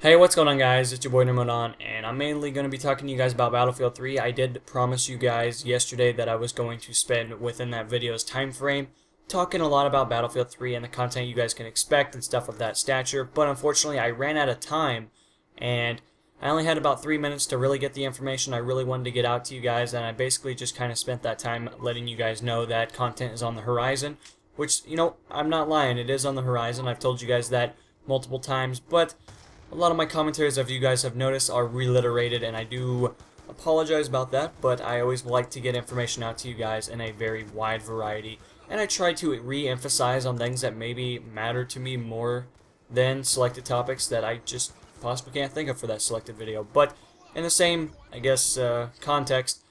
Hey, what's going on, guys? It's your boy Nirmadon, and I'm mainly going to be talking to you guys about Battlefield 3. I did promise you guys yesterday that I was going to spend within that video's time frame talking a lot about Battlefield 3 and the content you guys can expect and stuff of that stature, but unfortunately I ran out of time, and I only had about 3 minutes to really get the information I really wanted to get out to you guys, and I basically just kind of spent that time letting you guys know that content is on the horizon, which, I'm not lying, it is on the horizon. I've told you guys that multiple times, but a lot of my commentaries, if you guys have noticed, are reiterated, and I do apologize about that, but I always like to get information out to you guys in a very wide variety, and I try to re-emphasize on things that maybe matter to me more than selected topics that I just possibly can't think of for that selected video. But in the same, I guess, context,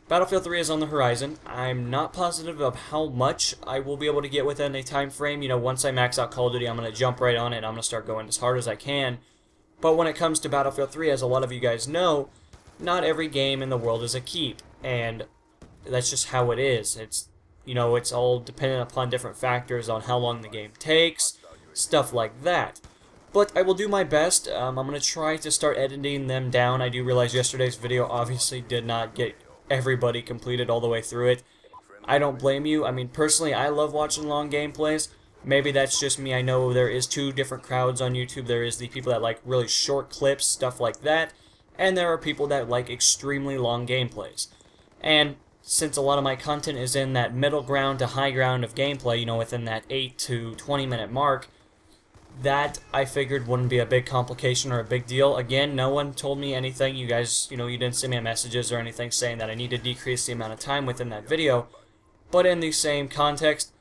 Battlefield 3 is on the horizon. I'm not positive of how much I will be able to get within a time frame. Once I max out Call of Duty, I'm going to jump right on it. I'm going to start going as hard as I can. But when it comes to Battlefield 3, as a lot of you guys know, not every game in the world is a keep, and that's just how it is. It's all dependent upon different factors on how long the game takes, stuff like that. But I will do my best. I'm going to try to start editing them down. I do realize yesterday's video obviously did not get everybody completed all the way through it. I don't blame you. I mean, personally, I love watching long gameplays. Maybe that's just me. I know there is two different crowds on YouTube. There is the people that like really short clips, stuff like that, and there are people that like extremely long gameplays. And since a lot of my content is in that middle ground to high ground of gameplay, within that 8 to 20 minute mark, that I figured wouldn't be a big complication or a big deal. Again, no one told me anything. You guys, you didn't send me messages or anything saying that I need to decrease the amount of time within that video. But in the same context,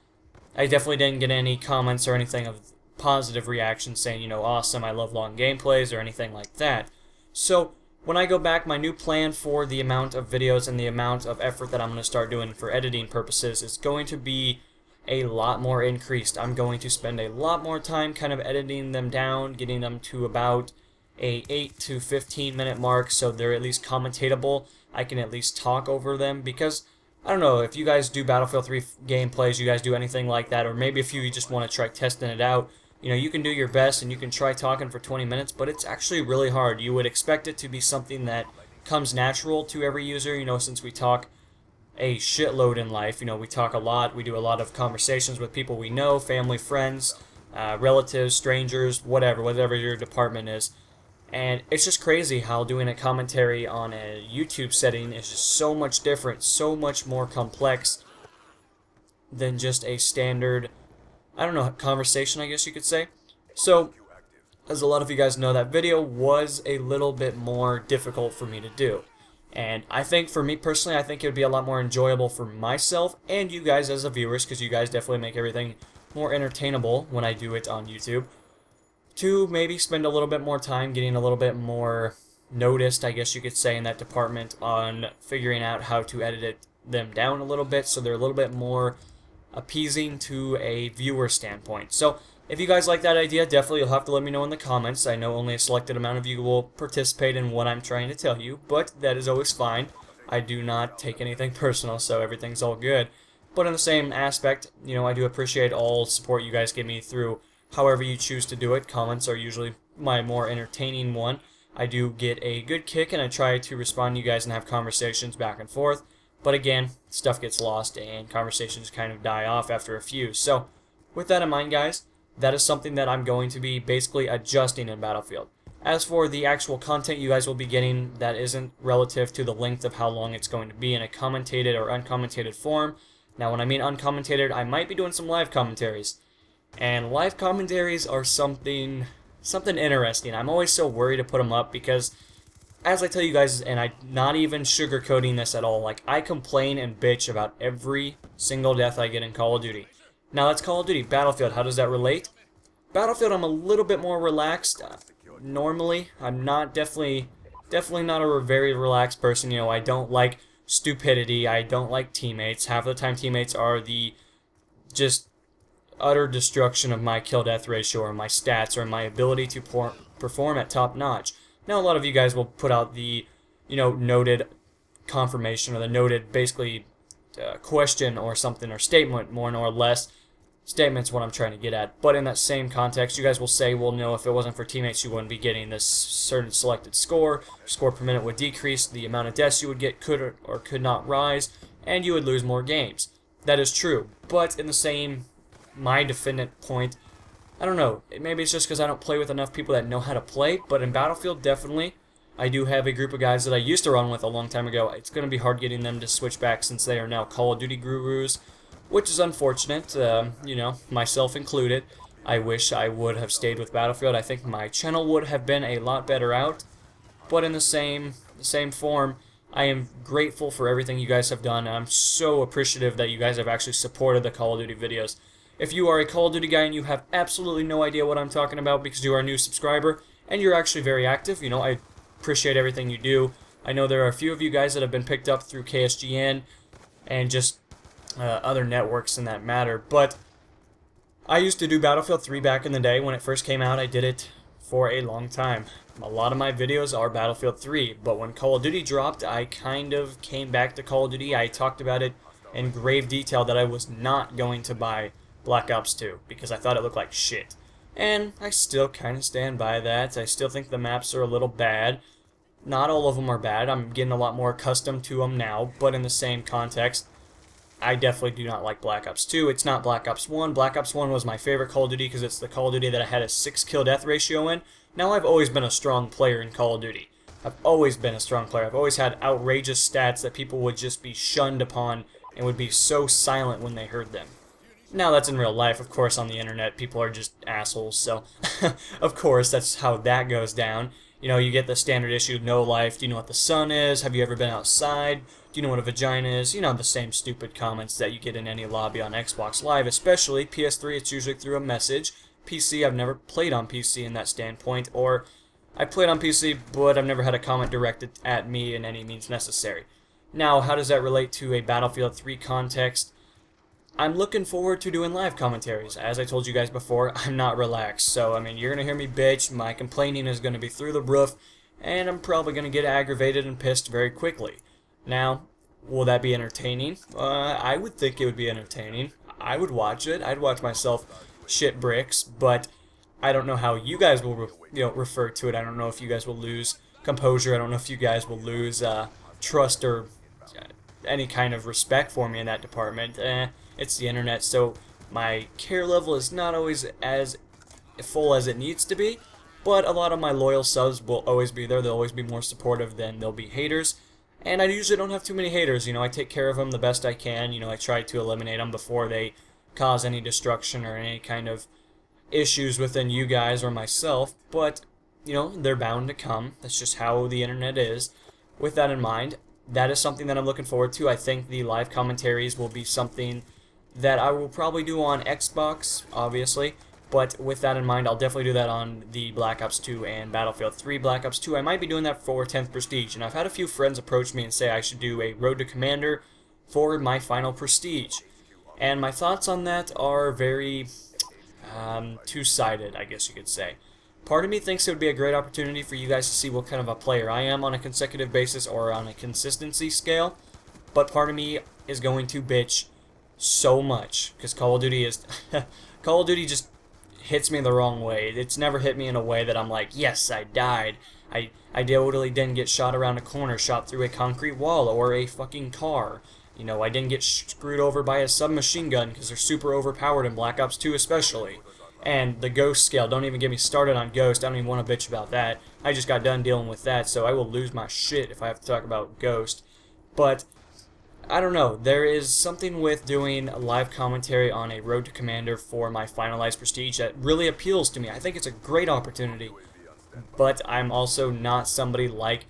I definitely didn't get any comments or anything of positive reactions saying, awesome, I love long gameplays or anything like that. So, when I go back, my new plan for the amount of videos and the amount of effort that I'm going to start doing for editing purposes is going to be a lot more increased. I'm going to spend a lot more time kind of editing them down, getting them to about a 8 to 15 minute mark so they're at least commentatable. I can at least talk over them because I don't know, if you guys do Battlefield 3 gameplays, you guys do anything like that, or maybe if you just want to try testing it out, you can do your best and you can try talking for 20 minutes, but it's actually really hard. You would expect it to be something that comes natural to every user, since we talk a shitload in life. We talk a lot, we do a lot of conversations with people we know, family, friends, relatives, strangers, whatever your department is. And it's just crazy how doing a commentary on a YouTube setting is just so much different, so much more complex than just a standard, conversation, I guess you could say. So, as a lot of you guys know, that video was a little bit more difficult for me to do. And I think, for me personally, I think it would be a lot more enjoyable for myself and you guys as the viewers, because you guys definitely make everything more entertainable when I do it on YouTube, to maybe spend a little bit more time getting a little bit more noticed, I guess you could say, in that department on figuring out how to edit them down a little bit so they're a little bit more appeasing to a viewer standpoint. So if you guys like that idea, definitely you'll have to let me know in the comments. I know only a selected amount of you will participate in what I'm trying to tell you, but that is always fine. I do not take anything personal, so everything's all good. But in the same aspect, I do appreciate all support you guys give me through however you choose to do it. Comments are usually my more entertaining one. I do get a good kick and I try to respond to you guys and have conversations back and forth. But again, stuff gets lost and conversations kind of die off after a few. So, with that in mind, guys, that is something that I'm going to be basically adjusting in Battlefield. As for the actual content you guys will be getting, that isn't relative to the length of how long it's going to be in a commentated or uncommented form. Now, when I mean uncommented, I might be doing some live commentaries. And live commentaries are something interesting. I'm always so worried to put them up because, as I tell you guys, and I'm not even sugarcoating this at all, like, I complain and bitch about every single death I get in Call of Duty. Now, that's Call of Duty. Battlefield, how does that relate? Battlefield, I'm a little bit more relaxed. Normally, I'm not definitely not a very relaxed person. I don't like stupidity. I don't like teammates. Half of the time, teammates are the just utter destruction of my kill-death ratio or my stats or my ability to perform at top notch. Now, a lot of you guys will put out the, noted confirmation or the noted, basically, question or something or statement, more or less, statement's what I'm trying to get at. But in that same context, you guys will say, well, no, if it wasn't for teammates, you wouldn't be getting this certain selected score. Score per minute would decrease, the amount of deaths you would get could or could not rise, and you would lose more games. That is true. But in the same, my defendant point, I don't know, maybe it's just because I don't play with enough people that know how to play, but in Battlefield, definitely, I do have a group of guys that I used to run with a long time ago. It's going to be hard getting them to switch back since they are now Call of Duty gurus, which is unfortunate, you know, myself included. I wish I would have stayed with Battlefield. I think my channel would have been a lot better out, but in the same form, I am grateful for everything you guys have done, and I'm so appreciative that you guys have actually supported the Call of Duty videos. If you are a Call of Duty guy and you have absolutely no idea what I'm talking about because you are a new subscriber, and you're actually very active, you know, I appreciate everything you do. I know there are a few of you guys that have been picked up through KSGN and just other networks in that matter, but I used to do Battlefield 3 back in the day when it first came out. I did it for a long time. A lot of my videos are Battlefield 3, but when Call of Duty dropped, I kind of came back to Call of Duty. I talked about it in grave detail that I was not going to buy Black Ops 2 because I thought it looked like shit. And I still kind of stand by that. I still think the maps are a little bad. Not all of them are bad. I'm getting a lot more accustomed to them now, but in the same context, I definitely do not like Black Ops 2. It's not Black Ops 1. Black Ops 1 was my favorite Call of Duty because it's the Call of Duty that I had a 6 kill death ratio in. Now, I've always been a strong player in Call of Duty. I've always been a strong player. I've always had outrageous stats that people would just be shunned upon and would be so silent when they heard them. Now, that's in real life. Of course, on the internet, people are just assholes, so of course, that's how that goes down. You know, you get the standard issue, no life, do you know what the sun is? Have you ever been outside? Do you know what a vagina is? You know, the same stupid comments that you get in any lobby on Xbox Live, especially PS3, it's usually through a message. PC, I've never played on PC in that standpoint, or I played on PC, but I've never had a comment directed at me in any means necessary. Now, how does that relate to a Battlefield 3 context? I'm looking forward to doing live commentaries. As I told you guys before, I'm not relaxed. So, I mean, you're going to hear me bitch, my complaining is going to be through the roof, and I'm probably going to get aggravated and pissed very quickly. Now, will that be entertaining? I would think it would be entertaining. I would watch it. I'd watch myself shit bricks, but I don't know how you guys will refer to it. I don't know if you guys will lose composure. I don't know if you guys will lose trust or any kind of respect for me in that department. It's the internet, so my care level is not always as full as it needs to be, but a lot of my loyal subs will always be there. They'll always be more supportive than they'll be haters, and I usually don't have too many haters. You know, I take care of them the best I can. You know, I try to eliminate them before they cause any destruction or any kind of issues within you guys or myself, but, you know, they're bound to come. That's just how the internet is. With that in mind, that is something that I'm looking forward to. I think the live commentaries will be something that I will probably do on Xbox, obviously, but with that in mind, I'll definitely do that on the Black Ops 2 and Battlefield 3 Black Ops 2. I might be doing that for 10th Prestige, and I've had a few friends approach me and say I should do a Road to Commander for my final Prestige. And my thoughts on that are very two-sided, I guess you could say. Part of me thinks it would be a great opportunity for you guys to see what kind of a player I am on a consecutive basis or on a consistency scale, but part of me is going to bitch so much because Call of Duty is Call of Duty just hits me the wrong way. It's never hit me in a way that I'm like, yes, I died. I totally didn't get shot around a corner, shot through a concrete wall or a fucking car. You know, I didn't get screwed over by a submachine gun because they're super overpowered in Black Ops 2 especially. And the Ghost scale, don't even get me started on Ghost. I don't even want to bitch about that. I just got done dealing with that, so I will lose my shit if I have to talk about Ghost. But I don't know, there is something with doing live commentary on a Road to Commander for my finalized Prestige that really appeals to me. I think it's a great opportunity, but I'm also not somebody like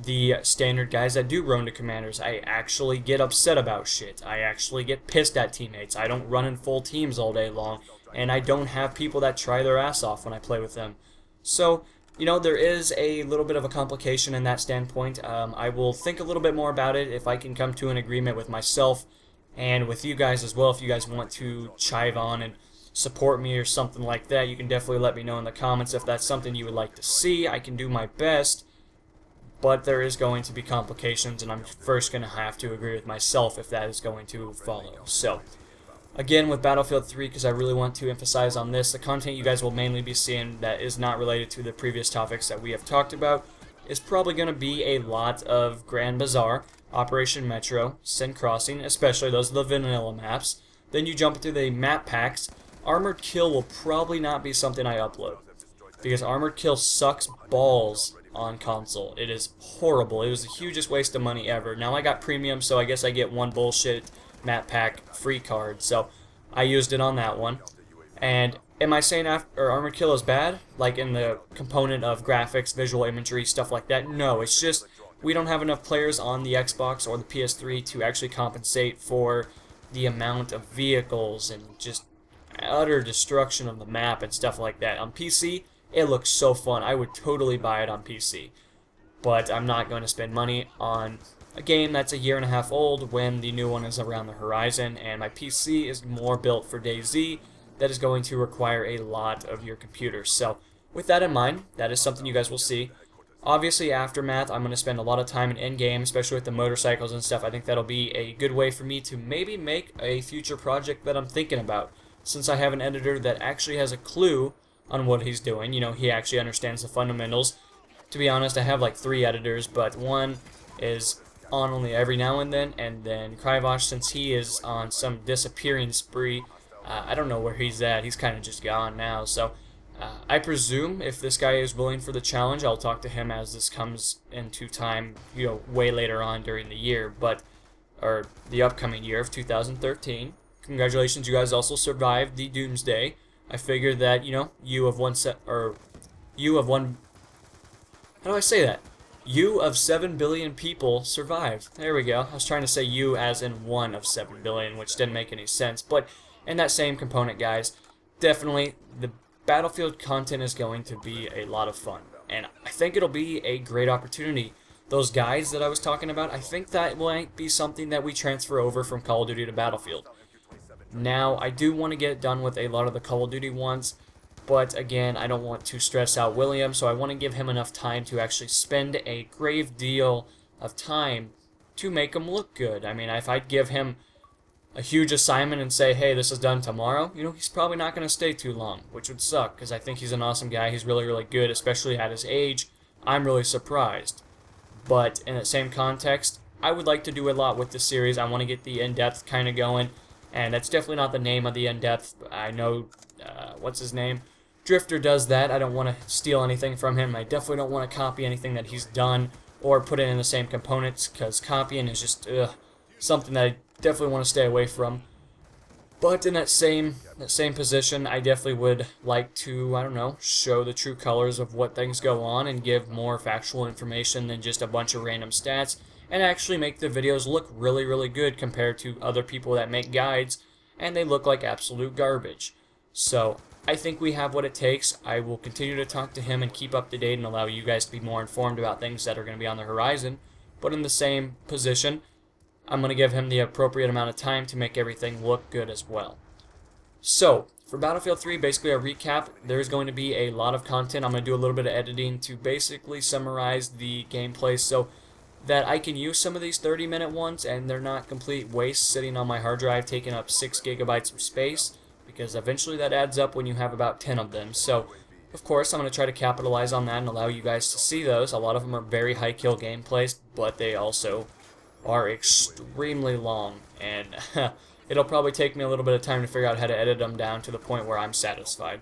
the standard guys that do Road to Commanders. I actually get upset about shit. I actually get pissed at teammates. I don't run in full teams all day long, and I don't have people that try their ass off when I play with them. So, you know, there is a little bit of a complication in that standpoint. I will think a little bit more about it if I can come to an agreement with myself and with you guys as well. If you guys want to chive on and support me or something like that, you can definitely let me know in the comments if that's something you would like to see. I can do my best, but there is going to be complications, and I'm first going to have to agree with myself if that is going to follow. So, Again, with Battlefield 3, because I really want to emphasize on this, the content you guys will mainly be seeing that is not related to the previous topics that we have talked about is probably going to be a lot of Grand Bazaar, Operation Metro, Sin Crossing, especially those are the vanilla maps. Then you jump into the map packs. Armored Kill will probably not be something I upload, because Armored Kill sucks balls on console. It is horrible. It was the hugest waste of money ever. Now I got premium, so I guess I get one bullshit map pack free card, so I used it on that one. And am I saying Armored Kill is bad, like in the component of graphics, visual imagery, stuff like that? No, it's just we don't have enough players on the Xbox or the PS3 to actually compensate for the amount of vehicles and just utter destruction of the map and stuff like that. On PC, it looks so fun. I would totally buy it on PC. But I'm not going to spend money on a game that's a year and a half old when the new one is around the horizon, and my PC is more built for DayZ that is going to require a lot of your computer. So with that in mind, that is something you guys will see. Obviously, Aftermath, I'm going to spend a lot of time in in-game, especially with the motorcycles and stuff. I think that'll be a good way for me to maybe make a future project that I'm thinking about, since I have an editor that actually has a clue on what he's doing. You know, he actually understands the fundamentals. To be honest, I have like 3 editors, but one is on only every now and then Kryvosh, since he is on some disappearing spree, I don't know where he's at. He's kind of just gone now, so I presume if this guy is willing for the challenge, I'll talk to him as this comes into time, you know, way later on during the year, or the upcoming year of 2013. Congratulations, you guys also survived the Doomsday. I figured that, you know, you of 7 billion people survived. There we go. I was trying to say you as in 1 of 7 billion, which didn't make any sense. But in that same component, guys, definitely the Battlefield content is going to be a lot of fun. And I think it'll be a great opportunity. Those guides that I was talking about, I think that might be something that we transfer over from Call of Duty to Battlefield. Now, I do want to get done with a lot of the Call of Duty ones, but again, I don't want to stress out William, so I want to give him enough time to actually spend a grave deal of time to make him look good. I mean, if I'd give him a huge assignment and say, hey, this is done tomorrow, you know, he's probably not going to stay too long, which would suck, because I think he's an awesome guy. He's really, really good, especially at his age. I'm really surprised. But in the same context, I would like to do a lot with this series. I want to get the in-depth kind of going, and that's definitely not the name of the in-depth. I know, what's his name? Drifter does that. I don't want to steal anything from him. I definitely don't want to copy anything that he's done or put it in the same components, because copying is just something that I definitely want to stay away from. But in that same position, I definitely would like to, I don't know, show the true colors of what things go on and give more factual information than just a bunch of random stats, and actually make the videos look really, really good compared to other people that make guides and they look like absolute garbage. So I think we have what it takes. I will continue to talk to him and keep up to date and allow you guys to be more informed about things that are going to be on the horizon. But in the same position, I'm going to give him the appropriate amount of time to make everything look good as well. So, for Battlefield 3, basically a recap. There's going to be a lot of content. I'm going to do a little bit of editing to basically summarize the gameplay so that I can use some of these 30-minute ones and they're not complete waste sitting on my hard drive taking up 6 gigabytes of space, because eventually that adds up when you have about 10 of them. So, of course, I'm going to try to capitalize on that and allow you guys to see those. A lot of them are very high kill gameplays, but they also are extremely long, and it'll probably take me a little bit of time to figure out how to edit them down to the point where I'm satisfied.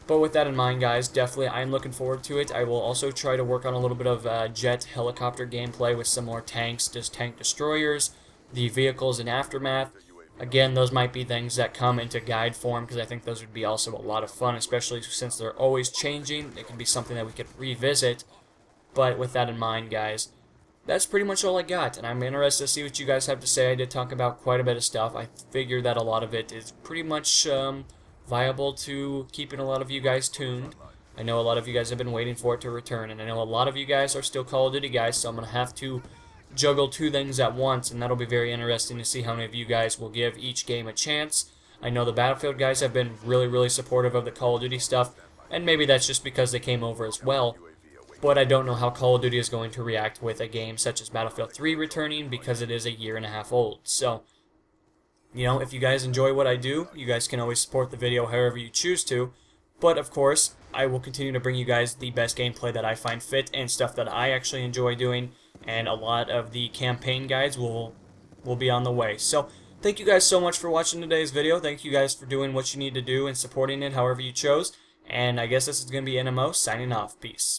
But with that in mind, guys, definitely I'm looking forward to it. I will also try to work on a little bit of jet helicopter gameplay with some more tanks, just tank destroyers, the vehicles in Aftermath. Again, those might be things that come into guide form, because I think those would be also a lot of fun, especially since they're always changing. It can be something that we could revisit. But with that in mind, guys, that's pretty much all I got, and I'm interested to see what you guys have to say. I did talk about quite a bit of stuff. I figure that a lot of it is pretty much viable to keeping a lot of you guys tuned. I know a lot of you guys have been waiting for it to return, and I know a lot of you guys are still Call of Duty guys, so I'm going to have to juggle 2 things at once, and that'll be very interesting to see how many of you guys will give each game a chance. I know the Battlefield guys have been really, really supportive of the Call of Duty stuff, and maybe that's just because they came over as well. But I don't know how Call of Duty is going to react with a game such as Battlefield 3 returning, because it is a year and a half old. So, You know, if you guys enjoy what I do, you guys can always support the video however you choose to. But of course, I will continue to bring you guys the best gameplay that I find fit and stuff that I actually enjoy doing. And a lot of the campaign guides will be on the way. So thank you guys so much for watching today's video. Thank you guys for doing what you need to do and supporting it however you chose. And I guess this is going to be NMO signing off. Peace.